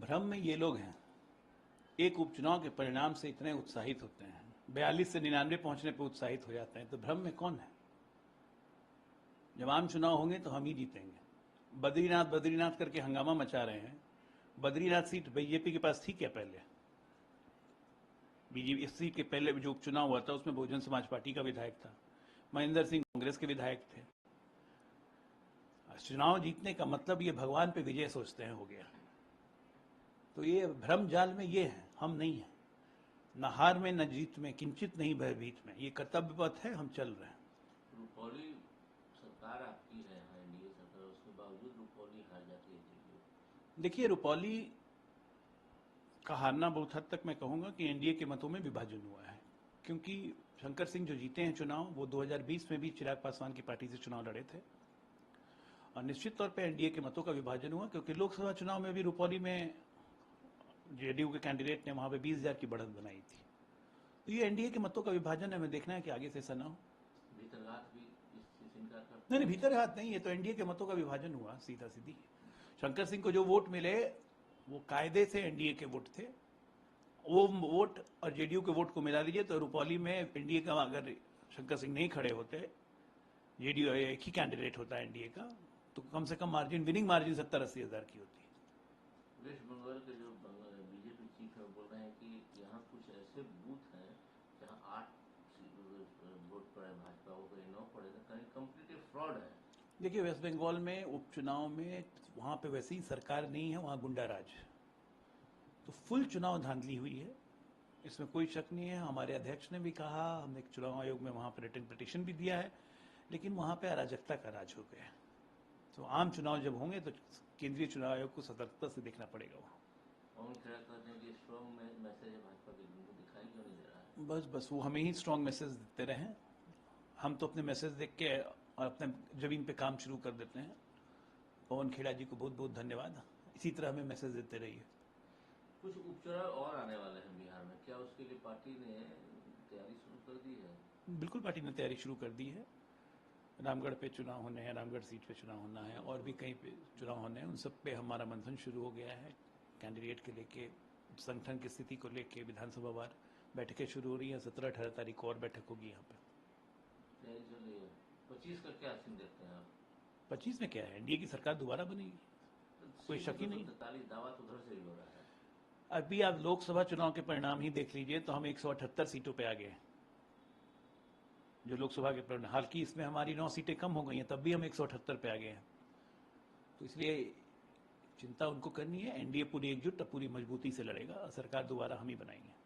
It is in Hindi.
भ्रम में ये लोग हैं, एक उपचुनाव के परिणाम से इतने उत्साहित होते हैं, 42 से 99 पहुंचने पर उत्साहित हो जाते हैं, तो भ्रम में कौन है? जब आम चुनाव होंगे तो हम ही जीतेंगे। बद्रीनाथ बद्रीनाथ करके हंगामा मचा रहे हैं। बद्रीनाथ सीट बीजेपी के पास थी क्या पहले? बीजेपी इस सीट के पहले जो उपचुनाव हुआ था उसमें बहुजन समाज पार्टी का विधायक था, महेंद्र सिंह कांग्रेस के विधायक थे। चुनाव जीतने का मतलब ये भगवान पे विजय सोचते हैं हो गया। तो ये भ्रम जाल में ये है, हम नहीं है, न हार में न जीत में, किंचित नहीं भयभीत में, ये कर्तव्य पथ है, हम चल रहे हैं। रुपौली सरकार आपकी है, एनडीए सरकार, उसके बावजूद रुपौली हार जाती है। देखिए, रुपौली का हारना बहुत हद तक मैं कहूंगा कि एनडीए के मतों में विभाजन हुआ है, क्योंकि शंकर सिंह जो जीते हैं चुनाव, वो 2020 में भी चिराग पासवान की पार्टी से चुनाव लड़े थे, और निश्चित तौर पर एनडीए के मतों का विभाजन हुआ, क्योंकि लोकसभा चुनाव में भी रुपौली में जेडीयू के कैंडिडेट ने वहां पे 20,000 की बढ़त बनाई थी। तो ये एनडीए के मतों का विभाजन है, हमें देखना है कि आगे से ऐसा ना हो। भीतरघात भी नहीं, भीतर हाथ नहीं, ये तो एनडीए के मतों का विभाजन हुआ, सीधा सीधी। शंकर सिंह को जो वोट मिले वो कायदे से एनडीए के वोट थे, वो वोट और जेडीयू के वोट को मिला लीजिए तो रुपौली में एनडीए का, अगर शंकर सिंह नहीं खड़े होते, जेडीयू एक ही कैंडिडेट होता है एनडीए का, तो कम से कम मार्जिन, विनिंग मार्जिन 70-80 हजार की होती है। वेस्ट बंगाल के जो बीजेपी चीफ है बोल रहे हैं कि यहाँ कुछ ऐसे बूथ हैं जहाँ 8 वोट पड़े भाजपा को, कहीं 9 पड़े, तो कहीं कंप्लीटली फ्रॉड है। देखिए, वेस्ट बंगाल में उपचुनाव में वहां पे वैसे ही सरकार नहीं है, वहां गुंडा राज, तो फुल चुनाव धांधली हुई है, इसमें कोई शक नहीं है। हमारे अध्यक्ष ने भी कहा, हमने चुनाव आयोग में वहां पर रिटन पिटीशन भी दिया है, लेकिन वहां पे अराजकता का राज हो गया। तो आम चुनाव जब होंगे तो केंद्रीय चुनाव आयोग को सतर्कता से देखना पड़ेगा। बस बस वो हमें ही स्ट्रांग मैसेज देते रहे, हम तो अपने मैसेज देख के और अपने जमीन पे काम शुरू कर देते हैं। पवन खेड़ा जी को बहुत बहुत धन्यवाद, इसी तरह हमें मैसेज देते रहिए। कुछ उपचुनाव और आने वाले हैं बिहार में, क्या उसके लिए पार्टी ने तैयारी शुरू कर दी है? बिल्कुल, पार्टी ने तैयारी शुरू कर दी है। रामगढ़ पे चुनाव होने हैं, रामगढ़ सीट पे चुनाव होना है, और भी कहीं पे चुनाव होने हैं, उन सब पे हमारा मंथन शुरू हो गया है। कैंडिडेट के लेके, संगठन की स्थिति को लेके विधानसभा वार बैठकें शुरू हो रही हैं। 17-18 तारीख को और बैठक होगी यहाँ पे। 25 का क्या सीन देखते हैं आप? 25 में क्या है, एनडीए की सरकार दोबारा बनेगी, कोई शक ही नहीं। दावा तो उधर से ही हो रहा है। अभी आप लोकसभा चुनाव के परिणाम ही देख लीजिए तो हम 178 सीटों पे आ गए, जो लोकसभा के परिणाम। हालांकि इसमें हमारी 9 सीटें कम हो गई हैं, तब भी हम 178 पे आ गए हैं। तो इसलिए चिंता उनको करनी है, एनडीए पूरी एकजुट, पूरी मजबूती से लड़ेगा, सरकार दोबारा हम ही बनाएंगे।